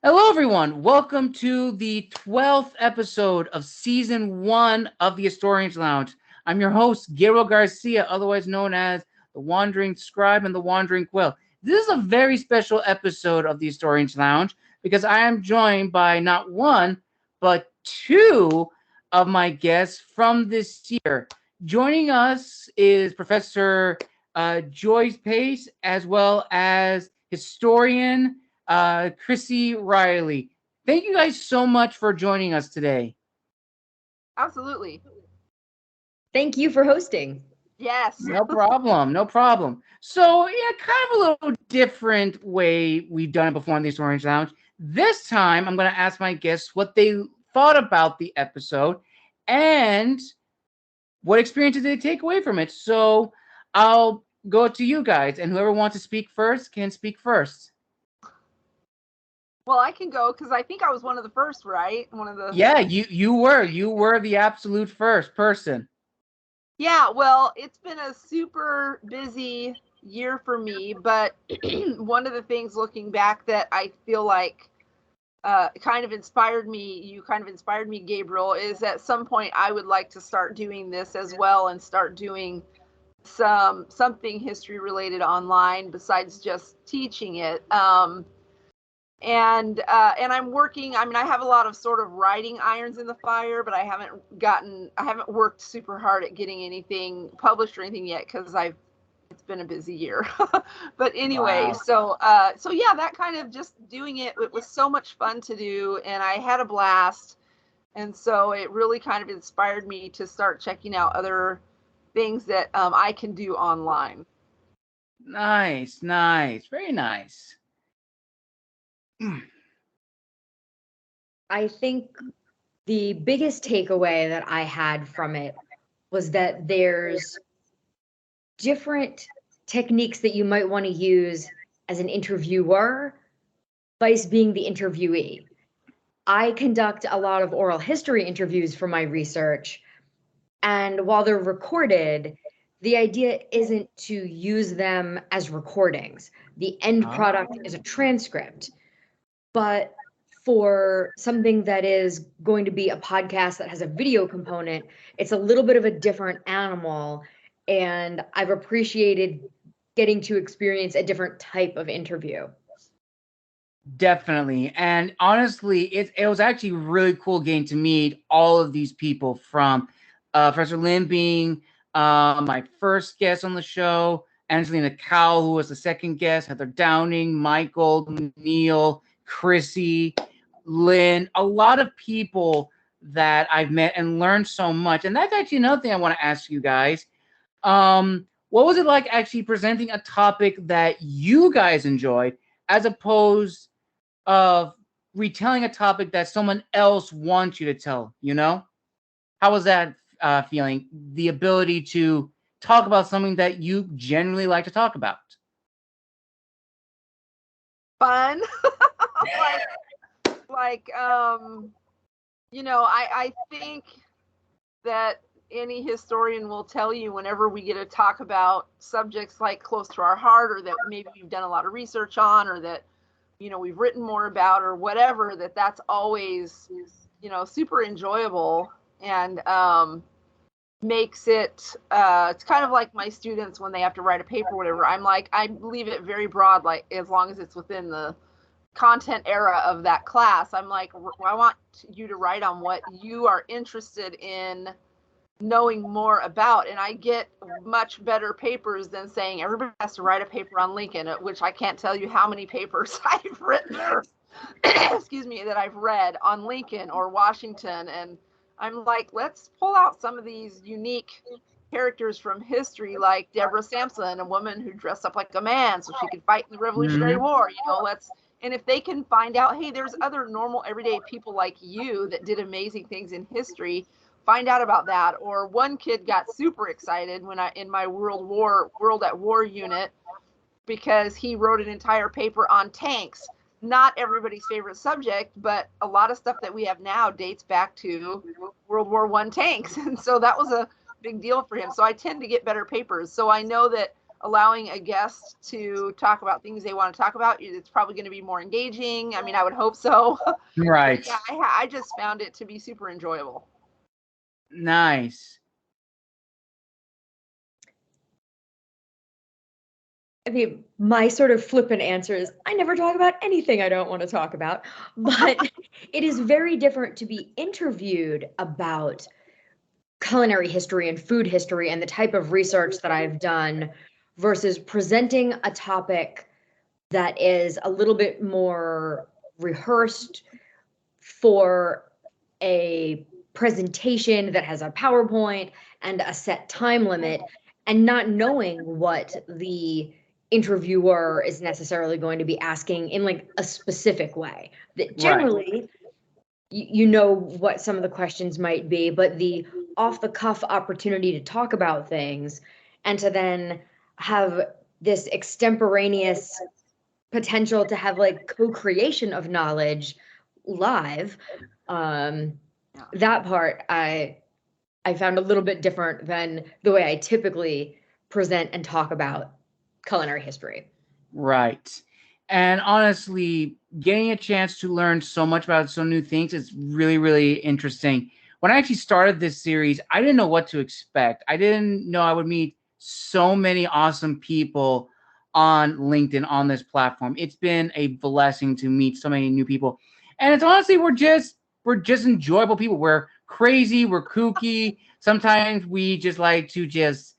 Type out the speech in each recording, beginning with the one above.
Hello, everyone. Welcome to the 12th episode of Season 1 of the Historians Lounge. I'm your host, Gabriel Garcia, otherwise known as the Wandering Scribe and the Wandering Quill. This is a very special episode of the Historians Lounge because I am joined by not one, but two of my guests from this year. Joining us is Professor Joyce Pace, as well as historian Chrissy Riley. Thank you guys so much for joining us today. Absolutely. Thank you for hosting. Yes. No problem. No problem. So, yeah, kind of a little different way we've done it before on the Historians Lounge. This time, I'm going to ask my guests what they thought about the episode and what experience did they take away from it. So, I'll go to you guys, and whoever wants to speak first can speak first. Well, I can go because I think I was one of the first, right? Yeah, you were the absolute first person. Yeah, well, it's been a super busy year for me, but one of the things looking back that I feel like kind of inspired me, Gabriel, is at some point I would like to start doing this as well and start doing something history related online besides just teaching it. And I'm working. I mean, I have a lot of sort of writing irons in the fire, but I haven't worked super hard at getting anything published or anything yet because it's been a busy year. But anyway, wow. So yeah, that kind of just doing it was so much fun to do, and I had a blast. And so it really kind of inspired me to start checking out other things that I can do online. Nice, very nice. I think the biggest takeaway that I had from it was that there's different techniques that you might want to use as an interviewer, vice being the interviewee. I conduct a lot of oral history interviews for my research, and while they're recorded, the idea isn't to use them as recordings. The end product is a transcript. But for something that is going to be a podcast that has a video component, it's a little bit of a different animal. And I've appreciated getting to experience a different type of interview. Definitely. And honestly, it was actually really cool getting to meet all of these people, from Professor Lynne being my first guest on the show, Angelina Cowell, who was the second guest, Heather Downing, Michael, Neil, Chrissy, Lynn, a lot of people that I've met and learned so much. And that's actually another thing I want to ask you guys. What was it like actually presenting a topic that you guys enjoyed as opposed of retelling a topic that someone else wants you to tell, you know? How was that feeling? The ability to talk about something that you generally like to talk about. Fun. I think that any historian will tell you whenever we get to talk about subjects like close to our heart, or that maybe we've done a lot of research on, or that, we've written more about, or whatever, that's always, super enjoyable, and makes it, it's kind of like my students when they have to write a paper or whatever. I'm like, I leave it very broad, like as long as it's within the content era of that class. I'm like, I want you to write on what you are interested in knowing more about, and I get much better papers than saying everybody has to write a paper on Lincoln, which I can't tell you how many papers I've written or excuse me, that I've read on Lincoln or Washington. And I'm like, let's pull out some of these unique characters from history, like Deborah Sampson, a woman who dressed up like a man so she could fight in the Revolutionary War. And if they can find out, hey, there's other normal everyday people like you that did amazing things in history, find out about that. Or one kid got super excited when in my World at War unit, because he wrote an entire paper on tanks. Not everybody's favorite subject, but a lot of stuff that we have now dates back to World War I tanks. And so that was a big deal for him. So I tend to get better papers. So I know that allowing a guest to talk about things they want to talk about, it's probably going to be more engaging. I mean, I would hope so. Right. But yeah, I just found it to be super enjoyable. Nice. I mean, my sort of flippant answer is I never talk about anything I don't want to talk about, but it is very different to be interviewed about culinary history and food history and the type of research that I've done versus presenting a topic that is a little bit more rehearsed for a presentation that has a PowerPoint and a set time limit, and not knowing what the interviewer is necessarily going to be asking in like a specific way. That generally you know what some of the questions might be, but the off the cuff opportunity to talk about things and to then have this extemporaneous potential to have like co-creation of knowledge live, that part I found a little bit different than the way I typically present and talk about culinary history. Right. And honestly, getting a chance to learn so much about some new things is really, really interesting. When I actually started this series, I didn't know what to expect. I didn't know I would meet so many awesome people on LinkedIn, on this platform. It's been a blessing to meet so many new people. And it's honestly, we're just enjoyable people. We're crazy, we're kooky. Sometimes we just like to just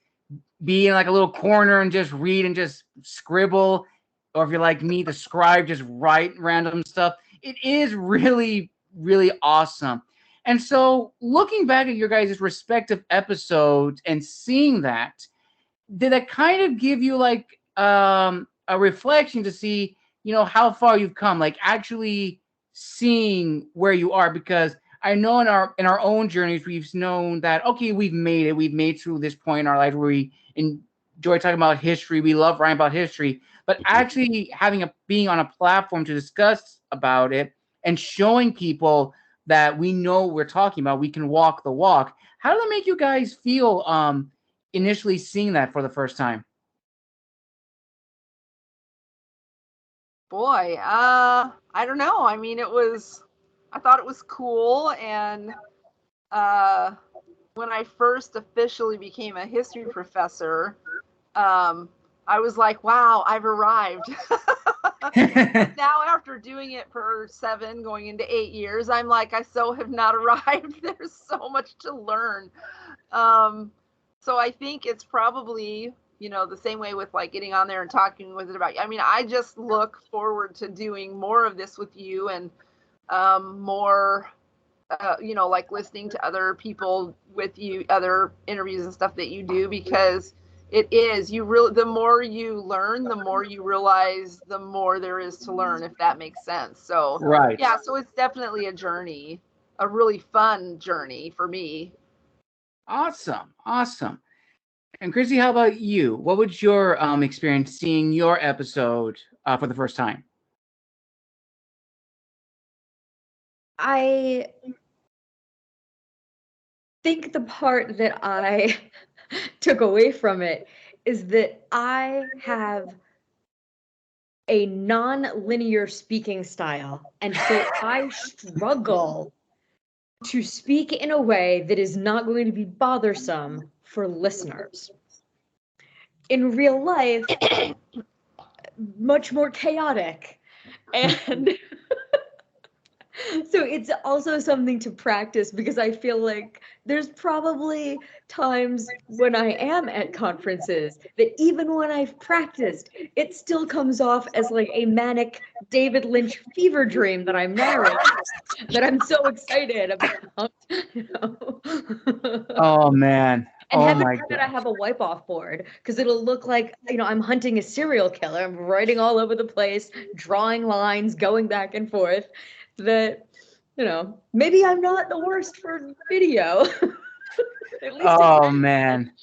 be in like a little corner and just read and just scribble. Or if you're like me, the scribe, just write random stuff. It is really, really awesome. And so looking back at your guys' respective episodes and seeing that, did that kind of give you like a reflection to see, how far you've come, like actually seeing where you are? Because I know in our own journeys, we've known that, okay, we've made through this point in our life where we enjoy talking about history. We love writing about history, but actually being on a platform to discuss about it and showing people that we know we're talking about, we can walk the walk. How did that make you guys feel initially seeing that for the first time? Boy, I don't know. I mean, I thought it was cool. And when I first officially became a history professor, I was like, wow, I've arrived. Now, after doing it for 7, going into 8 years, I'm like, I so have not arrived. There's so much to learn. So I think it's probably, the same way with like getting on there and talking with it about, I mean, I just look forward to doing more of this with you and more, like listening to other people with you, other interviews and stuff that you do, because it is, the more you learn, the more you realize the more there is to learn, if that makes sense. So, right. Yeah, so it's definitely a journey, a really fun journey for me. Awesome. And Chrissy, how about you? What was your experience seeing your episode for the first time? I think the part that I took away from it is that I have a non-linear speaking style, and so I struggle to speak in a way that is not going to be bothersome for listeners. In real life, much more chaotic, and so it's also something to practice, because I feel like there's probably times when I am at conferences that even when I've practiced, it still comes off as like a manic David Lynch fever dream that I'm narrating, that I'm so excited about. Oh man. And oh heaven my forbid I gosh. have a wipe off board, because it'll look like, I'm hunting a serial killer. I'm writing all over the place, drawing lines, going back and forth. That, maybe I'm not the worst for video. At least Oh man.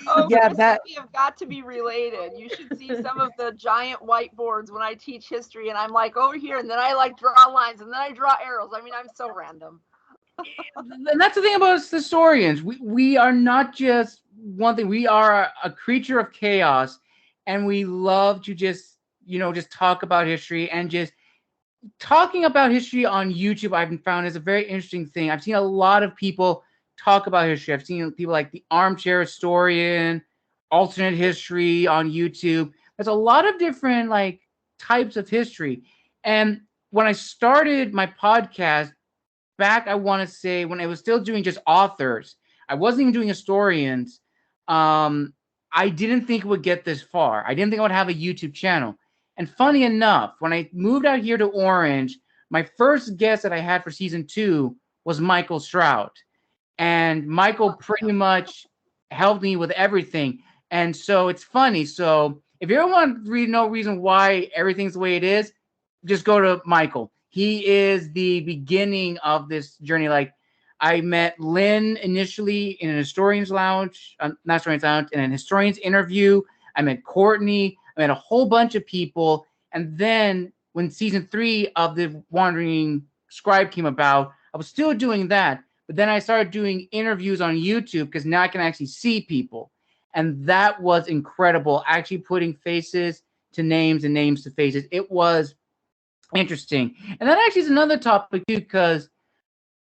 Oh, Yeah, Chris, we have got to be related. You should see some of the giant whiteboards when I teach history, and I'm like over here, and then I like draw lines, and then I draw arrows. I mean, I'm so random. And that's the thing about us historians. We are not just one thing. We are a creature of chaos, and we love to just just talk about history. And just talking about history on YouTube, I've found is a very interesting thing. I've seen a lot of people talk about history. I've seen people like the Armchair Historian, Alternate History on YouTube. There's a lot of different like types of history. And when I started my podcast back, I want to say when I was still doing just authors, I wasn't even doing historians. I didn't think it would get this far. I didn't think I would have a YouTube channel. And funny enough, when I moved out here to Orange, my first guest that I had for season 2 was Michael Stroud. And Michael pretty much helped me with everything. And so it's funny. So if you ever want to know reason why everything's the way it is, just go to Michael. He is the beginning of this journey. Like, I met Lynne initially in an historian's lounge, not historian's lounge, in an historian's interview. I met Courtney. I met a whole bunch of people. And then when season 3 of The Wandering Scribe came about, I was still doing that. But then I started doing interviews on YouTube because now I can actually see people. And that was incredible, actually putting faces to names and names to faces. It was interesting. And that actually is another topic too, because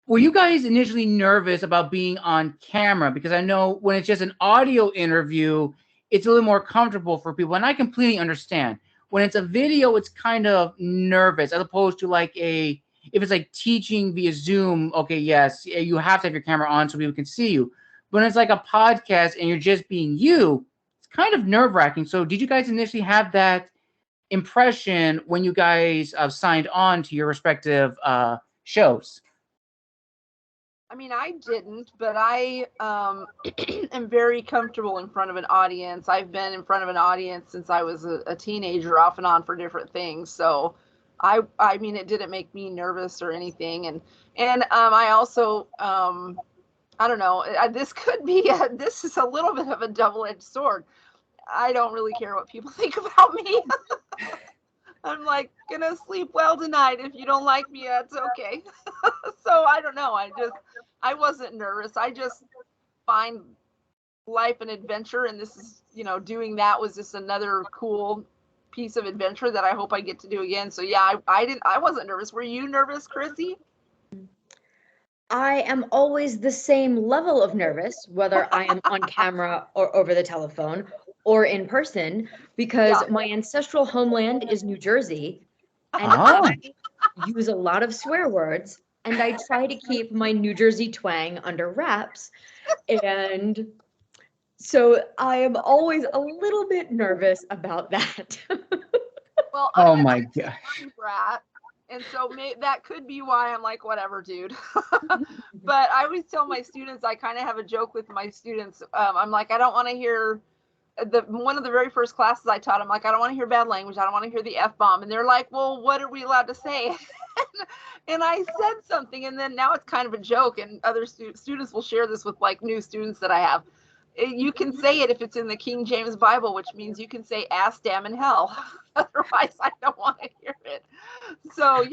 were you guys initially nervous about being on camera? Because I know when it's just an audio interview, it's a little more comfortable for people. And I completely understand. When it's a video, it's kind of nervous as opposed to like if it's like teaching via Zoom, okay, yes, you have to have your camera on so people can see you. But when it's like a podcast and you're just being you, it's kind of nerve-wracking. So did you guys initially have that impression when you guys signed on to your respective shows? I mean, I didn't, but I am very comfortable in front of an audience. I've been in front of an audience since I was a teenager, off and on for different things. So I mean, it didn't make me nervous or anything. And I also, I don't know, this could be, this is a little bit of a double-edged sword. I don't really care what people think about me. I'm like, gonna sleep well tonight. If you don't like me, that's okay. So I don't know. I wasn't nervous. I just find life an adventure. And this is, doing that was just another cool piece of adventure that I hope I get to do again. So yeah, I wasn't nervous. Were you nervous, Chrissy? I am always the same level of nervous, whether I am on camera or over the telephone or in person, because my ancestral homeland is New Jersey, and I use a lot of swear words, and I try to keep my New Jersey twang under wraps. And so I am always a little bit nervous about that. Well, oh my God. Brat, and so that could be why I'm like, whatever, dude. But I always tell my students, I kind of have a joke with my students. I'm like, I don't want to hear one of the very first classes I taught, I'm like, I don't want to hear bad language. I don't want to hear the F-bomb. And they're like, well, what are we allowed to say? And I said something, and then now it's kind of a joke, and other students will share this with like new students that I have. You can say it if it's in the King James Bible, which means you can say ass, damn, and hell. Otherwise, I don't want to hear it. So,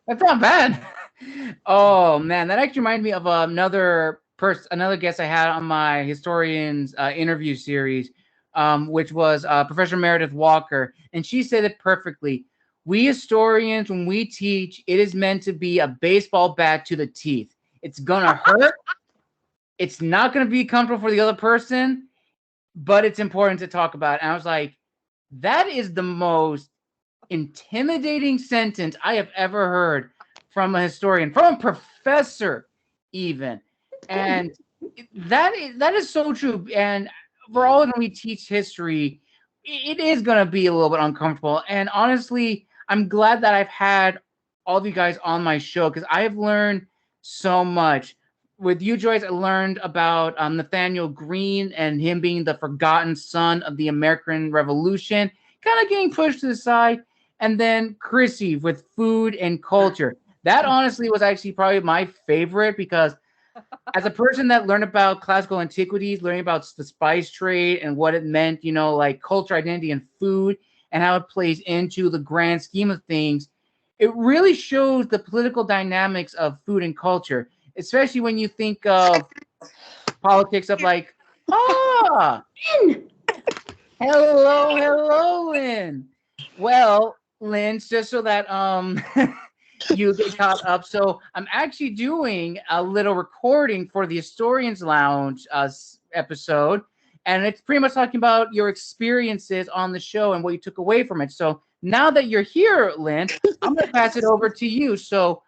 That's not bad. Oh man, that actually reminded me of another guest I had on my historians interview series, which was Professor Meredith Walker, and she said it perfectly. We historians, when we teach, it is meant to be a baseball bat to the teeth. It's gonna hurt. It's not gonna be comfortable for the other person, but it's important to talk about. And I was like, that is the most intimidating sentence I have ever heard from a historian, from a professor even. And that is so true. And for all of them we teach history, it is going to be a little bit uncomfortable. And honestly, I'm glad that I've had all of you guys on my show, because I have learned so much. With you, Joyce, I learned about Nathaniel Greene and him being the forgotten son of the American Revolution, kind of getting pushed to the side. And then Chrissy with food and culture. That honestly was actually probably my favorite, because as a person that learned about classical antiquities, learning about the spice trade and what it meant, like culture, identity, and food, and how it plays into the grand scheme of things, it really shows the political dynamics of food and culture, especially when you think of politics of like, Lynne! hello, Lynn. Well, Lynn, just so that you get caught up. So I'm actually doing a little recording for the Historians Lounge episode, and it's pretty much talking about your experiences on the show and what you took away from it. So now that you're here, Lynn, I'm going to pass it over to you. So,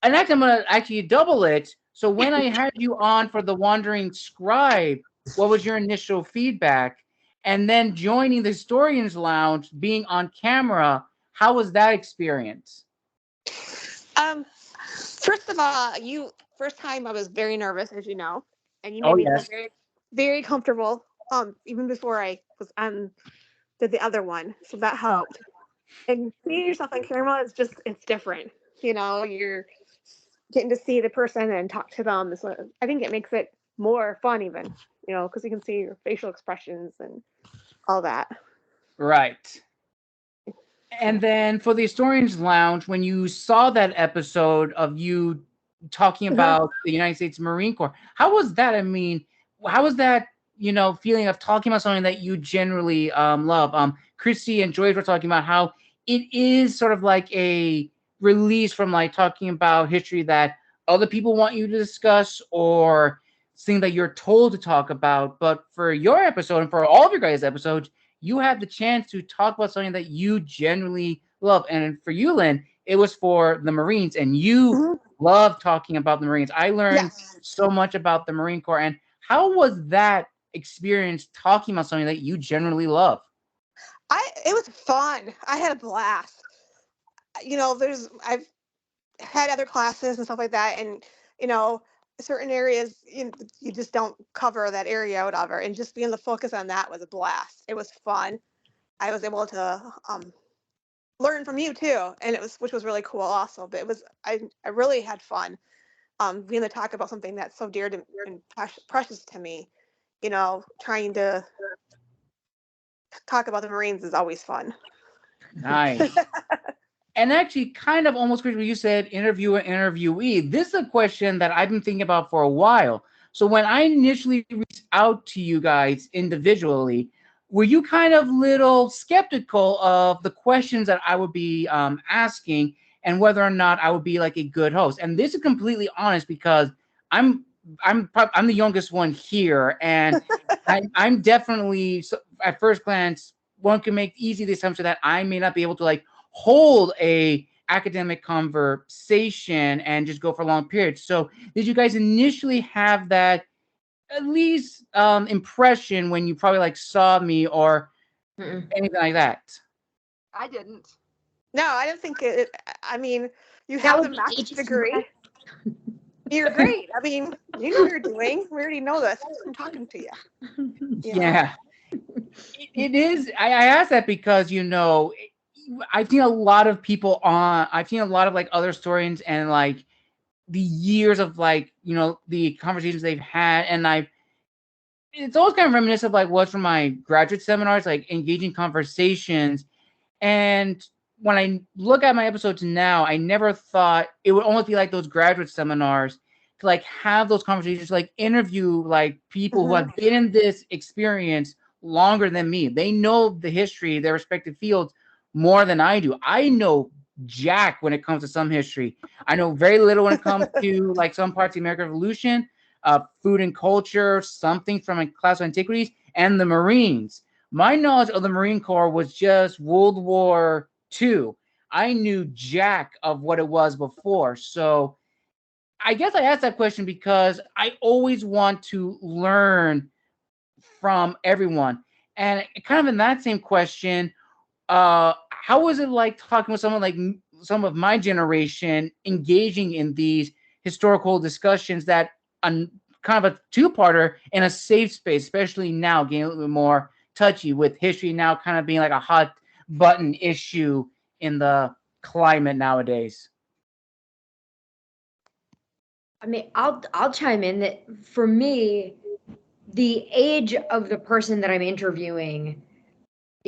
and actually, I'm going to actually double it. So when I had you on for the Wandering Scribe, what was your initial feedback? And then joining the Historians Lounge, being on camera, how was that experience? First of all, first time I was very nervous, as you know, and you made Oh, me feel yes. very, very comfortable. Even before I was on did the other one, so that helped. And seeing yourself on camera is it's different. You're getting to see the person and talk to them. So I think it makes it more fun, even because you can see your facial expressions and all that. Right. And then for the Historians Lounge, when you saw that episode of you talking about the United States Marine Corps, how was that? I mean, how was that, feeling of talking about something that you generally love? Christy and Joyce were talking about how it is sort of like a release from like talking about history that other people want you to discuss or things that you're told to talk about. But for your episode and for all of your guys' episodes, you had the chance to talk about something that you genuinely love. And for you, Lynn, it was for the Marines, and you love talking about the Marines. I learned so much about the Marine Corps. And how was that experience talking about something that you generally love? It was fun. I had a blast. I've had other classes and stuff like that, and certain areas you just don't cover that area or whatever, and just being the focus on that was a blast. It was fun. I was able to learn from you too, and which was really cool also. But I really had fun being able to talk about something that's so dear to and precious to me. Trying to talk about the Marines is always fun. Nice. And actually, kind of almost what you said, interviewer, interviewee. This is a question that I've been thinking about for a while. So when I initially reached out to you guys individually, were you kind of little skeptical of the questions that I would be asking and whether or not I would be like a good host? And this is completely honest because I'm the youngest one here, and I'm definitely, at first glance, one can make easy the assumption that I may not be able to like hold a academic conversation and just go for long periods. So did you guys initially have that at least impression when you probably like saw me or anything like that? I didn't. No, I didn't think it. I mean, you have the master's degree. You're great. I mean, you know what you're doing. We already know this from talking to you. Yeah. It is. I asked that because, I've seen a lot of people I've seen a lot of like other historians and like the years of like, the conversations they've had. And it's always kind of reminiscent of like what's from my graduate seminars, like engaging conversations. And when I look at my episodes now, I never thought it would almost be like those graduate seminars to like have those conversations, like interview like people who have been in this experience longer than me. They know the history, their respective fields more than I do. I know jack when it comes to some history. I know very little when it comes to like some parts of the American Revolution, food and culture, something from like classical antiquities, and the Marines. My knowledge of the Marine Corps was just World War II. I knew jack of what it was before. So I guess I asked that question because I always want to learn from everyone. And kind of in that same question, how was it like talking with someone like some of my generation engaging in these historical discussions that kind of a two-parter in a safe space, especially now getting a little bit more touchy with history now kind of being like a hot button issue in the climate nowadays? I mean, I'll chime in that for me, the age of the person that I'm interviewing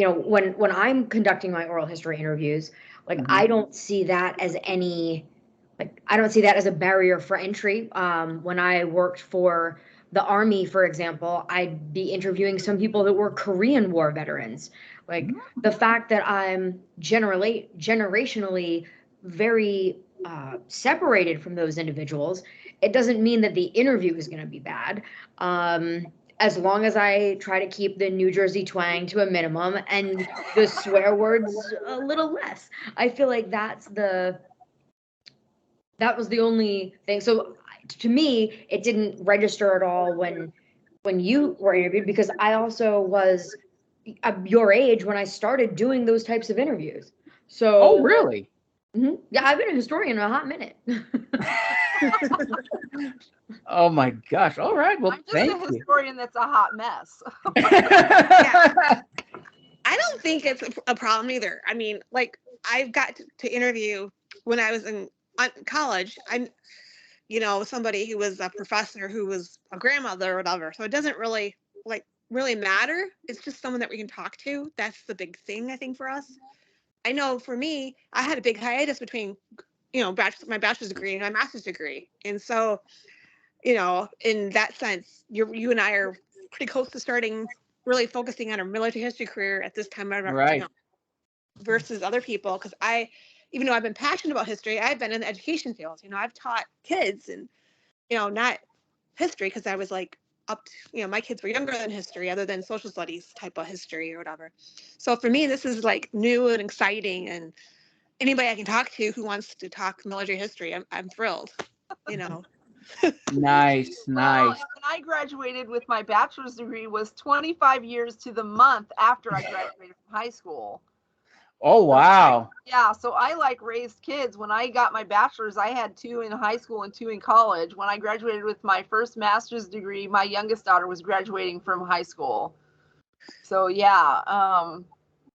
when I'm conducting my oral history interviews, like I don't see that as I don't see that as a barrier for entry. When I worked for the Army, for example, I'd be interviewing some people that were Korean War veterans. Like the fact that I'm generationally very separated from those individuals, it doesn't mean that the interview is going to be bad. As long as I try to keep the New Jersey twang to a minimum and the swear words a little less. I feel like that was the only thing. So to me, it didn't register at all when you were interviewed, because I also was your age when I started doing those types of interviews. So Oh, really? Yeah, I've been a historian a hot minute. Oh my gosh. All right. Well, I'm just thank a you. historian that's a hot mess. I don't think it's a problem either. I mean, like I've got to interview when I was in college. I'm, somebody who was a professor who was a grandmother or whatever. So it doesn't really really matter. It's just someone that we can talk to. That's the big thing I think for us. I know for me, I had a big hiatus between, my bachelor's degree and my master's degree, and so, in that sense, you and I are pretty close to starting really focusing on our military history career at this time of Right. versus other people, because even though I've been passionate about history, I've been in the education field. I've taught kids and not history, because I was like up to, my kids were younger than history, other than social studies type of history or whatever. So for me, this is like new and exciting, and anybody I can talk to who wants to talk military history, I'm thrilled. Nice. Well, Nice. and I graduated with my bachelor's degree was 25 years to the month after I graduated from high school. Oh, wow. Yeah, so I raised kids. When I got my bachelor's, I had 2 in high school and 2 in college. When I graduated with my first master's degree, my youngest daughter was graduating from high school. So yeah,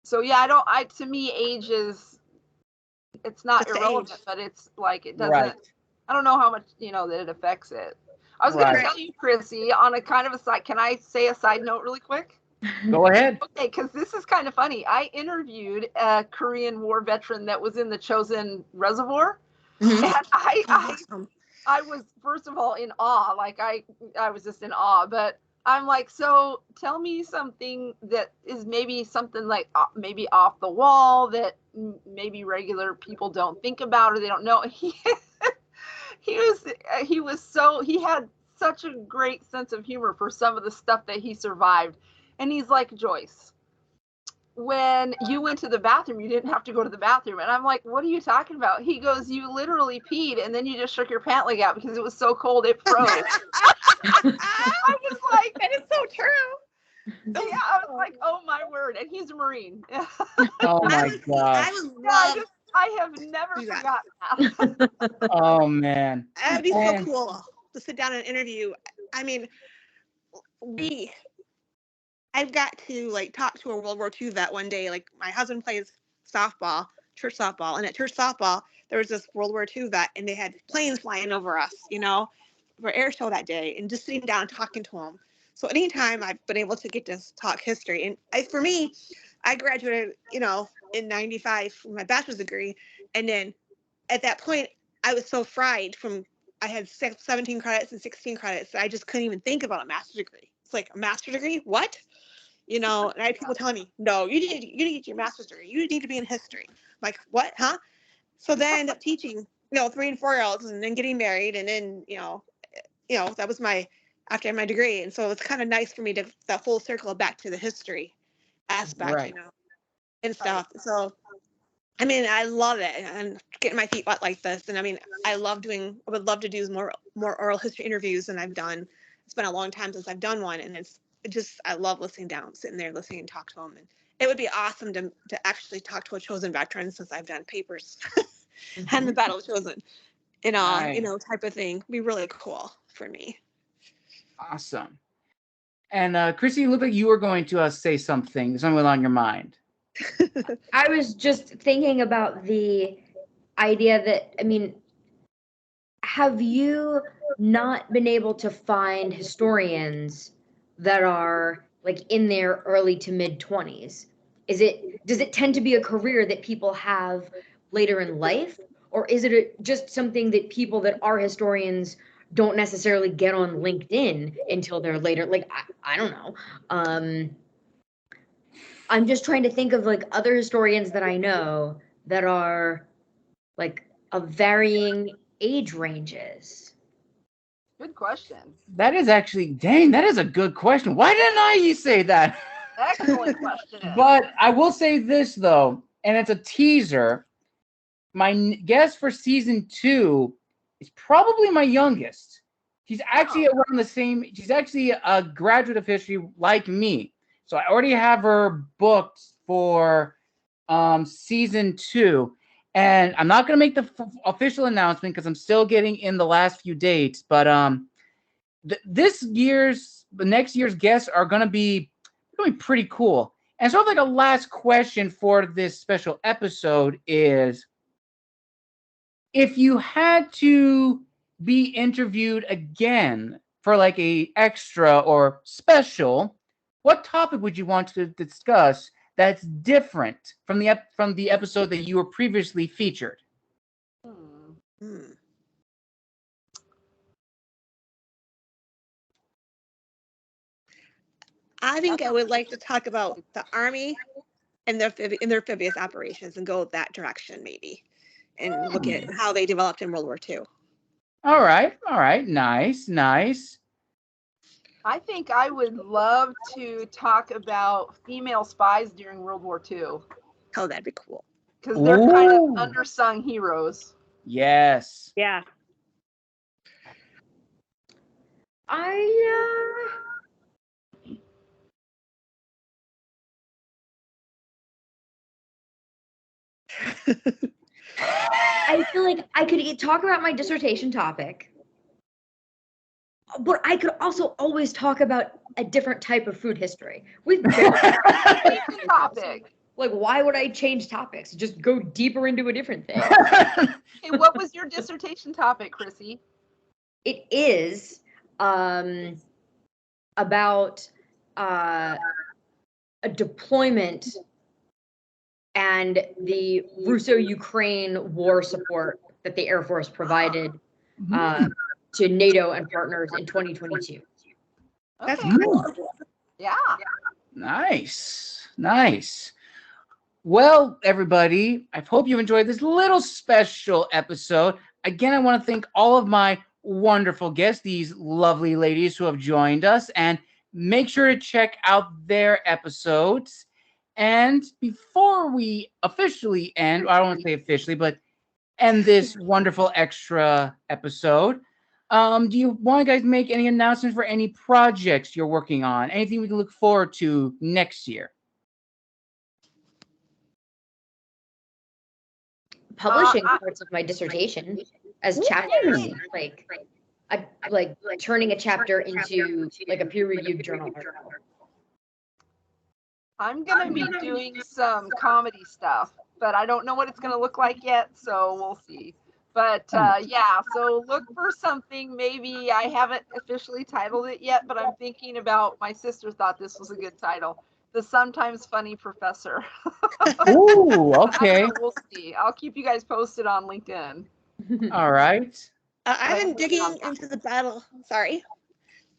to me, age is, it's not Just irrelevant, age. but it's like, it doesn't, Right. I don't know how much, that it affects it. I was going to Right. tell you, Chrissy, on a kind of a side, can I say a side note really quick? Go ahead. Okay, because this is kind of funny. I interviewed a Korean War veteran that was in the Chosin Reservoir. Mhm. And Awesome. I was, first of all, in awe. Like I was just in awe. But I'm like, so tell me something that is maybe something like maybe off the wall that maybe regular people don't think about or they don't know. He had such a great sense of humor for some of the stuff that he survived. And he's like, Joyce, when you went to the bathroom, you didn't have to go to the bathroom. And I'm like, what are you talking about? He goes, you literally peed and then you just shook your pant leg out because it was so cold it froze. I was like, that is so true. yeah, I was like, oh my word. And he's a Marine. Oh my gosh. I would love I have never do that. forgotten that. Oh man. That would be so And- cool to sit down and interview. I mean, I've got to talk to a World War II vet one day. Like my husband plays softball, church softball, and at church softball there was this World War II vet, and they had planes flying over us, for air show that day, and just sitting down and talking to him. So anytime I've been able to get to talk history, and for me, I graduated, in '95 from my bachelor's degree, and then at that point I was so fried from I had 17 credits and 16 credits that I just couldn't even think about a master's degree. It's like, a master's degree? What? And I had people telling me, no, you need to get your master's degree. You need to be in history. I'm like, what? Huh? So then I ended up teaching, 3 and 4 year olds, and then getting married, and then that was after my degree, and so it's kind of nice for me to that whole circle back to the history aspect, Right. and stuff. So I mean, I love it, and getting my feet wet like this. And I mean, I would love to do more oral history interviews than I've done. It's been a long time since I've done one, and I love sitting there listening and talk to them. And it would be awesome to actually talk to a chosen veteran, since I've done papers and the Battle of Chosen, Nice. type of thing. It'd be really cool for me. Awesome. And Chrissy, you look like you were going to say something on your mind. I was just thinking about the idea that, I mean, have you not been able to find historians that are in their early to mid 20s? does it tend to be a career that people have later in life, or is it just something that people that are historians don't necessarily get on LinkedIn until they're later? Like, I don't know. I'm just trying to think of like other historians that I know that are like of varying age ranges. Good question. That is actually, dang, that is a good question. Why didn't I say that? Excellent question. But I will say this though, and it's a teaser. My guess for season 2 is probably my youngest. She's actually around the same. She's actually a graduate of history like me. So I already have her booked for season 2. And I'm not going to make the official announcement because I'm still getting in the last few dates. But the next year's guests are going to be pretty cool. And sort of like a last question for this special episode is, if you had to be interviewed again for like a extra or special, what topic would you want to discuss that's different from the episode that you were previously featured? I think I would like to talk about the Army and their amphibious operations and go that direction maybe, and look at how they developed in World War II. All right, nice. I think I would love to talk about female spies during World War II. Oh, that'd be cool. Because they're kind of undersung heroes. Yes. Yeah. I feel like I could talk about my dissertation topic, but I could also always talk about a different type of food history. We've been topic. Like, why would I change topics? Just go deeper into a different thing. Hey, what was your dissertation topic, Chrissy? It is about a deployment and the Russo-Ukraine war support that the Air Force provided to NATO and partners in 2022. Okay. That's cool. Yeah. Nice. Well, everybody, I hope you enjoyed this little special episode. Again, I want to thank all of my wonderful guests, these lovely ladies who have joined us, and make sure to check out their episodes. And before we officially end, I don't want to say officially, but end this wonderful extra episode, do you want to guys make any announcements for any projects you're working on? Anything we can look forward to next year? Publishing parts of my dissertation as chapters, like turning a chapter into like a peer-reviewed journal article. I'm going to be doing some comedy stuff, but I don't know what it's going to look like yet, so we'll see. But yeah, so look for something. Maybe I haven't officially titled it yet, but I'm thinking about, my sister thought this was a good title, The Sometimes Funny Professor. Ooh, okay. We'll see. I'll keep you guys posted on LinkedIn. All right. I've been digging into the battle. Sorry.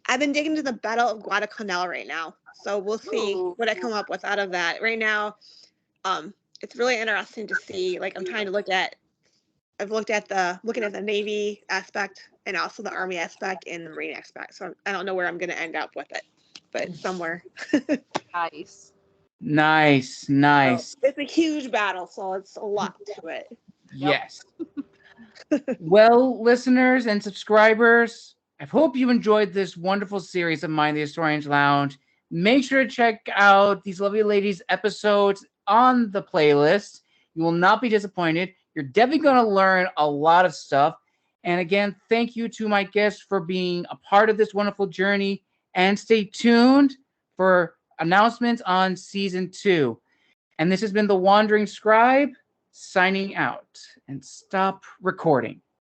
I've been digging into the Battle of Guadalcanal right now. So we'll see what I come up with out of that. Right now, it's really interesting to see. Like, I'm trying to looking at the Navy aspect and also the Army aspect and the Marine aspect. So I don't know where I'm going to end up with it, but somewhere. Nice. Nice. So it's a huge battle, so it's a lot to it. Yes. Well, listeners and subscribers, I hope you enjoyed this wonderful series of Mind the Historian's Lounge. Make sure to check out these lovely ladies' episodes on the playlist. You will not be disappointed. You're definitely going to learn a lot of stuff. And again, thank you to my guests for being a part of this wonderful journey. And stay tuned for announcements on season 2. And this has been the Wandering Scribe signing out. And stop recording.